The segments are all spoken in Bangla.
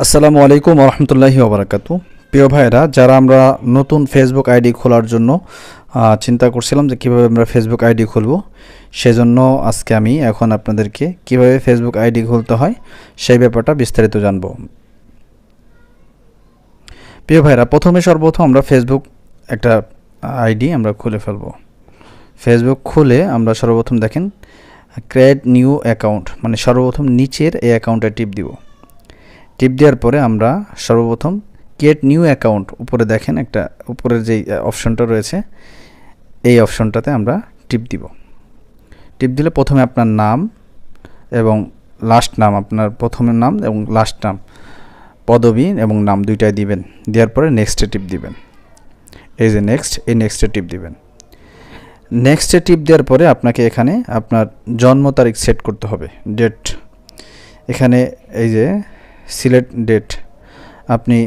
আসসালামু আলাইকুম রহমতুল্লাহি ওবরাকাতু। প্রিয় ভাইরা, যারা আমরা নতুন ফেসবুক আইডি খোলার জন্য চিন্তা করছিলাম যে কীভাবে আমরা ফেসবুক আইডি খুলব, সেজন্য আজকে আমি এখন আপনাদেরকে কিভাবে ফেসবুক আইডি খুলতে হয় সেই ব্যাপারটা বিস্তারিত জানব। প্রিয় ভাইরা, সর্বপ্রথম আমরা ফেসবুক একটা আইডি আমরা খুলে ফেলব। ফেসবুক খুলে আমরা সর্বপ্রথম দেখেন ক্রিয়েট নিউ অ্যাকাউন্ট, মানে সর্বপ্রথম নিচের এই অ্যাকাউন্টে টিপ দিব। টিপ দেওয়ার পরে আমরা সর্বপ্রথম ক্রিয়েট নিউ অ্যাকাউন্ট উপরে দেখেন একটা উপরের যেই অপশনটা রয়েছে এই অপশনটাতে আমরা টিপ দিব। টিপ দিলে প্রথমে আপনার নাম এবং লাস্ট নাম, আপনার প্রথমের নাম এবং লাস্ট নাম, পদবি এবং নাম দুইটাই দিবেন। দেওয়ার পরে নেক্সটে টিপ দিবেন। এই যে নেক্সট, এই নেক্সটে টিপ দিবেন। নেক্সটে টিপ দেওয়ার পরে আপনাকে এখানে আপনার জন্ম তারিখ সেট করতে হবে, ডেট। এখানে এই যে সিলেক্ট ডেট, আপনি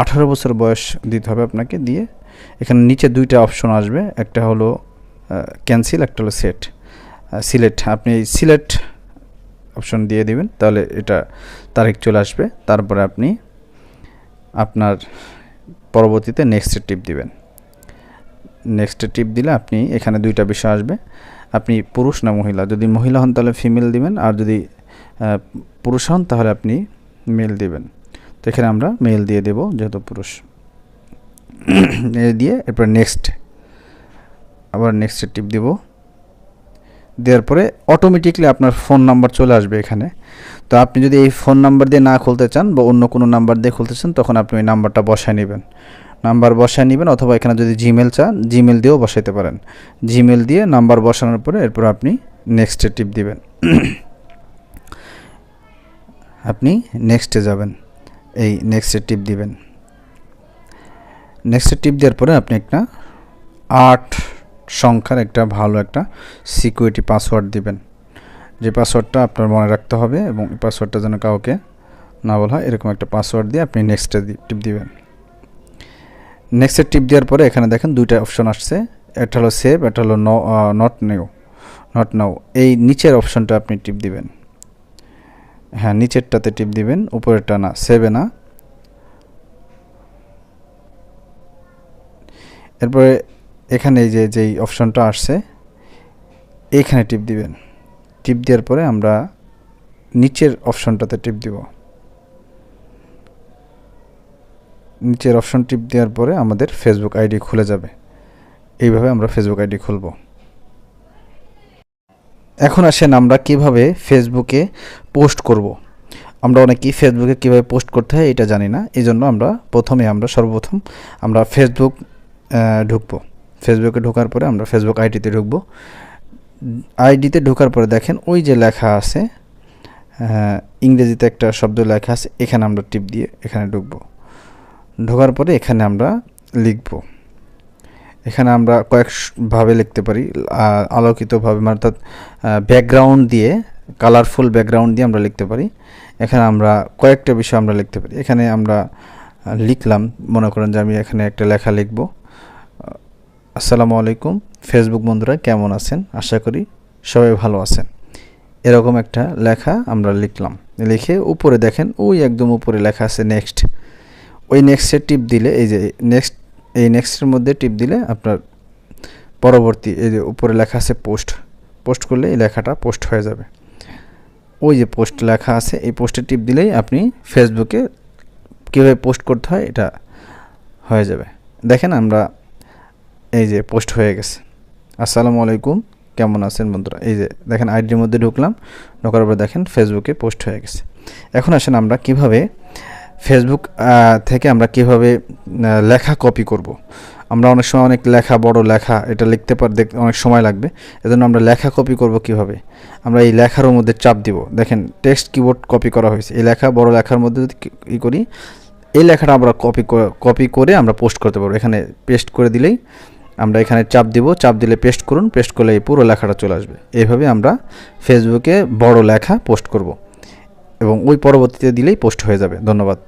18 বছর বয়স দিতে হবে আপনাকে। দিয়ে এখানে নিচে দুইটা অপশন আসবে, একটা হলো ক্যান্সেল, একটা হলো সেট। সিলেক্ট, আপনি সিলেক্ট অপশন দিয়ে দিবেন, তাহলে এটা তারিখ চলে আসবে। তারপরে আপনি আপনার পরবর্তীতে নেক্সটে টিপ দিবেন। নেক্সটে টিপ দিলে আপনি এখানে দুইটা বিষয় আসবে, আপনি পুরুষ না মহিলা। যদি মহিলা হন তাহলে ফিমেল দিবেন, আর যদি পুরুষ হন তাহলে আপনি মেল দিবেন। তো এখানে আমরা মেল দিয়ে দেব যেহেতু পুরুষ। দিয়ে এরপর নেক্সট, আবার নেক্সটে টিপ দিব। দেওয়ার পরে অটোমেটিকলি আপনার ফোন নাম্বার চলে আসবে এখানে। তো আপনি যদি এই ফোন নাম্বার দিয়ে না খুলতে চান বা অন্য কোনো নাম্বার দিয়ে খুলতে চান, তখন আপনি ওই নাম্বারটা বসায় নেবেন। অথবা এখানে যদি জিমেল চান জিমেল দিয়েও বসাইতে পারেন। জিমেল দিয়ে নাম্বার বসানোর পরে এরপর আপনি নেক্সটে টিপ দিবেন। আপনি নেক্সটে যাবেন, এই নেক্সটে টিপ দিবেন। নেক্সটে টিপ দেওয়ার পরে আপনি একটা 8 সংখ্যার একটা ভালো একটা সিকিউরিটি পাসওয়ার্ড দিবেন, যে পাসওয়ার্ডটা আপনার মনে রাখতে হবে এবং এই পাসওয়ার্ডটা যেন কাউকে না বলা হয়, এরকম একটা পাসওয়ার্ড দিয়ে আপনি নেক্সটে টিপ দিবেন। নেক্সটে টিপ দেওয়ার পরে এখানে দেখেন দুইটা অপশন আসছে, একটা হলো সেভ, একটা হলো নট নাও। এই নিচের অপশনটা আপনি টিপ দিবেন। হ্যাঁ, নিচেরটাতে টিপ দিবেন, উপরেরটা না, সেভে না। এরপরে এখানে এই যেই অপশনটা আসছে এইখানে টিপ দিবেন। টিপ দেওয়ার পরে আমরা নিচের অপশনটাতে টিপ দিব। নিচের অপশন টিপ দেওয়ার পরে আমাদের ফেসবুক আইডি খুলে যাবে। এইভাবে আমরা ফেসবুক আইডি খুলব। এখন আসেন আমরা কিভাবে ফেসবুকে পোস্ট করব। আমরা অনেকেই ফেসবুকে কিভাবে পোস্ট করতে হয় এটা জানি না, এই জন্য সর্বপ্রথম আমরা ফেসবুক ঢুকবো। ফেসবুকে ঢোকার পরে আমরা ফেসবুক আইডিতে ঢুকবো। আইডিতে ঢোকার পরে দেখেন ওই যে লেখা আছে, ইংরেজিতে একটা শব্দ লেখা আছে, এখানে আমরা টিপ দিয়ে এখানে ঢুকবো। ঢোকার পরে এখানে আমরা লিখব। এখানে আমরা কয়েকভাবে লিখতে পারি, আলোকিতভাবে, অর্থাৎ ব্যাকগ্রাউন্ড দিয়ে, কালারফুল ব্যাকগ্রাউন্ড দিয়ে আমরা লিখতে পারি। এখানে আমরা কয়েকটা বিষয় আমরা লিখতে পারি। এখানে আমরা লিখলাম, মনে করেন যে আমি এখানে একটা লেখা লিখব, আসসালামু আলাইকুম ফেসবুক বন্ধুরা, কেমন আছেন, আশা করি সবাই ভালো আছেন। এরকম একটা লেখা আমরা লিখলাম। লিখে উপরে দেখেন ওই একদম উপরে লেখা আছে নেক্সট। ওই নেক্সটে টিপ দিলে এই নেক্সটের মধ্যে টিপ দিলে আপনার পরবর্তী এই যে উপরে লেখা আছে পোস্ট করলে এই লেখাটা পোস্ট হয়ে যাবে। ওই যে পোস্ট লেখা আছে, এই পোস্টে টিপ দিলেই আপনি ফেসবুকে কীভাবে পোস্ট করতে হয় এটা হয়ে যাবে। দেখেন আমরা এই যে পোস্ট হয়ে গেছে, আসসালামু আলাইকুম কেমন আছেন বন্ধুরা। এই যে দেখেন আইডির মধ্যে ঢোকার পর দেখেন ফেসবুকে পোস্ট হয়ে গেছে। এখন আসেন আমরা কিভাবে ফেসবুক থেকে আমরা কিভাবে লেখা কপি করব। আমরা অনেক সময় অনেক লেখা, বড় লেখা, এটা লিখতে অনেক সময় লাগবে। এজন্য আমরা লেখা কপি করব কিভাবে, আমরা এই লেখার মধ্যে চাপ দিব। দেখেন টেক্সট কিবোর্ড কপি করা হয়েছে, এই লেখা বড় লেখার মধ্যে যদি করি, এই লেখাটা আমরা কপি করে আমরা পোস্ট করতে পারবো। এখানে পেস্ট করে দিলেই আমরা এখানে চাপ দিব, চাপ দিলে পেস্ট করুন, পেস্ট করলে এই পুরো লেখাটা চলে আসবে। এইভাবে আমরা ফেসবুকে বড় লেখা পোস্ট করব এবং ওই পরবর্তীতে দিলেই পোস্ট হয়ে যাবে। ধন্যবাদ।